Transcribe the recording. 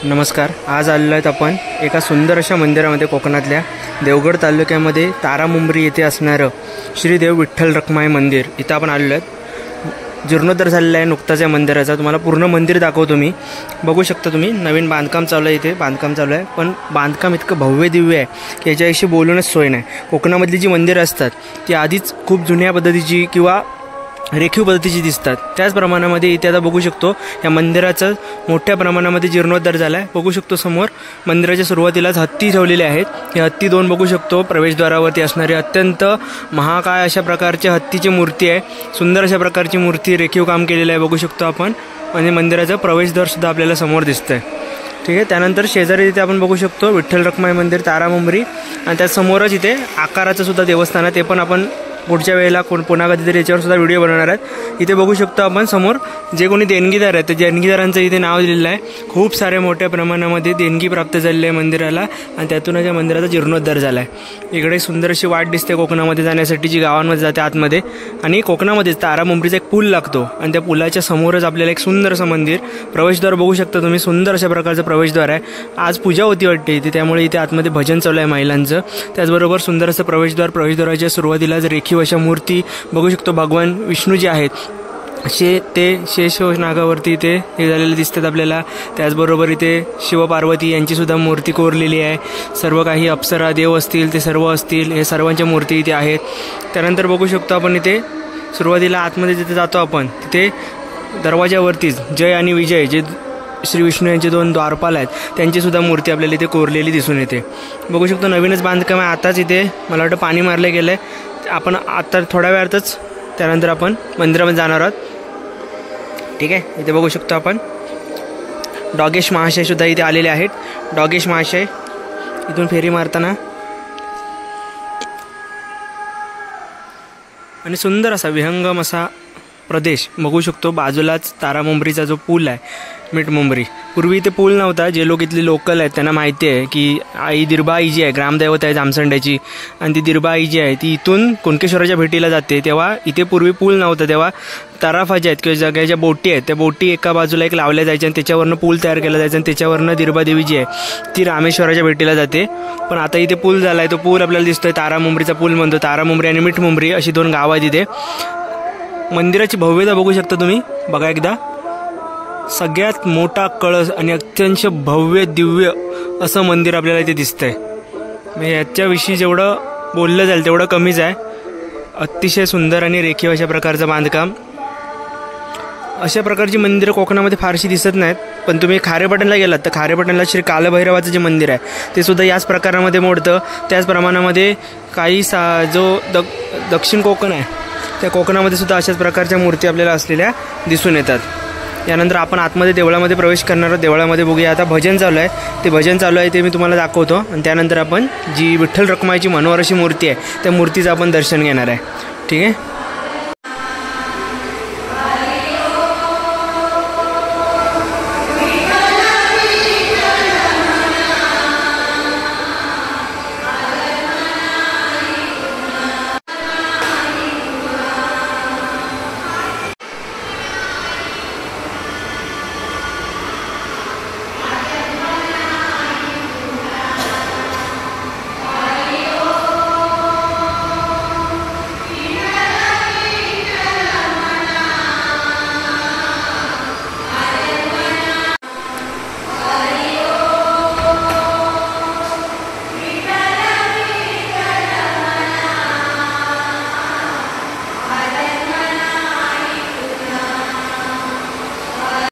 नमस्कार. आज आलेलो आहेत आपण एका सुंदर अशा मंदिरामध्ये कोकणातल्या देवगड तालुक्यामध्ये तारामुंबरी येथे असणारं श्री देव विठ्ठल रखुमाई मंदिर. इथं आपण आलेलो आहेत. जीर्णोद्धार झालेला आहे नुकताच या मंदिराचा. तुम्हाला पूर्ण मंदिर दाखवतो मी. बघू शकता तुम्ही. नवीन बांधकाम चालू आहे. इथे बांधकाम चालू आहे, पण बांधकाम इतकं भव्य दिव्य आहे की याच्याविषयी बोलूनच सोय नाही. कोकणामधली जी मंदिरं असतात ती आधीच खूप जुन्या पद्धतीची किंवा रेखीव पद्धतीची दिसतात. त्याच प्रमाणामध्ये इथे आता बघू शकतो या मंदिराचं मोठ्या प्रमाणामध्ये जीर्णोद्धार झाला आहे. बघू शकतो समोर मंदिराच्या सुरुवातीलाच हत्ती ठेवलेले आहेत. हे हत्ती दोन बघू शकतो. प्रवेशद्वारावरती असणारी अत्यंत महाकाय अशा प्रकारची हत्तीची मूर्ती आहे. सुंदर अशा प्रकारची मूर्ती रेखीव काम केलेलं आहे बघू शकतो आपण. आणि मंदिराचं प्रवेशद्वारसुद्धा आपल्याला समोर दिसतंय. ठीक आहे. त्यानंतर शेजारी इथे आपण बघू शकतो विठ्ठल रखुमाई मंदिर तारामुंबरी, आणि त्यासमोरच इथे आकाराचं सुद्धा देवस्थान आहे. ते पण आपण पुढच्या वेळेला पुन्हा कधीतरी याच्यावर सुद्धा व्हिडिओ बनवणार आहेत. इथे बघू शकतो आपण समोर जे कोणी देणगीदार आहेत त्या देणगीदारांचं इथे नाव दिलेलं आहे. खूप साऱ्या मोठ्या प्रमाणामध्ये देणगी प्राप्त झालेली आहे मंदिराला, आणि त्यातूनच या मंदिराचा जीर्णोद्धार झाला आहे. इकडे सुंदर अशी वाट दिसते कोकणामध्ये जाण्यासाठी, जी गावांमध्ये जाते आतमध्ये. आणि कोकणामध्येच तारामुंबरीचा एक पूल लागतो, आणि त्या पुलाच्या समोरच आपल्याला एक सुंदर असं मंदिर. प्रवेशद्वार बघू शकता तुम्ही. सुंदर अशा प्रकारचं प्रवेशद्वार आहे. आज पूजा होती वाटते इथे, त्यामुळे इथे आतमध्ये भजन चालू आहे महिलांचं. त्याचबरोबर सुंदर असं प्रवेशद्वाराच्या सुरुवातीलाच रेखीव अशा मूर्ती बघू शकतो. भगवान विष्णू जे आहेत ते शेष नागावरती इथे हे झालेले दिसतात आपल्याला. त्याचबरोबर इथे शिवपार्वती यांची सुद्धा मूर्ती कोरलेली आहे. सर्व काही अप्सरा देव असतील ते सर्व असतील, हे सर्वांच्या मूर्ती इथे आहेत. त्यानंतर बघू शकतो आपण इथे सुरुवातीला आतमध्ये जिथे जातो आपण तिथे दरवाजावरतीच जय आणि विजय जे श्री विष्णू यांचे दोन द्वारपाल आहेत त्यांची सुद्धा मूर्ती आपल्याला इथे कोरलेली दिसून येते. बघू शकतो नवीनच बांधकाम आहे. आताच इथे मला वाटतं पाणी मारलं गेलं आहे. आपण आता थोड्या वेळातच त्यानंतर आपण मंदिरामध्ये जाणार आहोत. ठीक आहे. इथे बघू शकतो आपण डॉगेश महाशय सुद्धा इथे आलेले आहेत. डॉगेश महाशय इथून फेरी मारताना, आणि सुंदर असा विहंगम असा प्रदेश बघू शकतो. बाजूलाच तारामुंबरीचा जो पूल आहे मिठमुंबरी. पूर्वी इथे पूल नव्हता. जे लोक इथले लोकल आहेत त्यांना माहिती आहे की आई दिरबाई जी आहे ग्रामदैवत आहे जामसंड्याची, आणि ती दिरबाई जी आहे ती इथून कुणकेश्वराच्या भेटीला जाते. तेव्हा इथे पूर्वी पूल नव्हता. तेव्हा तराफा ज्या आहेत किंवा सगळ्या ज्या बोटी आहेत त्या बोटी एका बाजूला एक लावल्या जायच्या, आणि त्याच्यावरनं पूल तयार केला जायचा, आणि त्याच्यावरनं दिरबादेवी जी आहे ती रामेश्वराच्या भेटीला जाते. पण आता इथे पूल झाला आहे. तो पूल आपल्याला दिसतोय तारामुंबरीचा पूल म्हणतो. तारामुंबरी आणि मिठमुंबरी अशी दोन गावं आहेत इथे. मंदिराची भव्यता बघू शकता तुम्ही. बघा एकदा. सगळ्यात मोठा कळस आणि अत्यंत भव्य दिव्य असं मंदिर आपल्याला इथे दिसतंय. म्हणजे याच्याविषयी जेवढं बोललं जाईल तेवढं कमीच आहे. अतिशय सुंदर आणि रेखीव अशा प्रकारचं बांधकाम. अशा प्रकारची मंदिरं कोकणामध्ये फारशी दिसत नाहीत. पण तुम्ही खारेपाटणला गेलात तर खारेपाटणला श्री कालभैरवाचं जे मंदिर आहे ते सुद्धा याच प्रकारामध्ये मोडतं. त्याच प्रमाणामध्ये काही जो दक्षिण कोकण आहे त्या कोकणामध्ये सुद्धा अशाच प्रकारच्या मूर्ती आपल्याला असलेल्या दिसून येतात. यानंतर आपण आतमध्ये देवळामध्ये प्रवेश करणार आहोत. देवळामध्ये बघूया. आता भजन चालू आहे. ते भजन चालू आहे ते मी तुम्हाला दाखवतो, आणि त्यानंतर आपण जी विठ्ठल रखुमाईची मनोहर अशी मूर्ती आहे त्या मूर्तीचं आपण दर्शन घेणार आहे. ठीक आहे.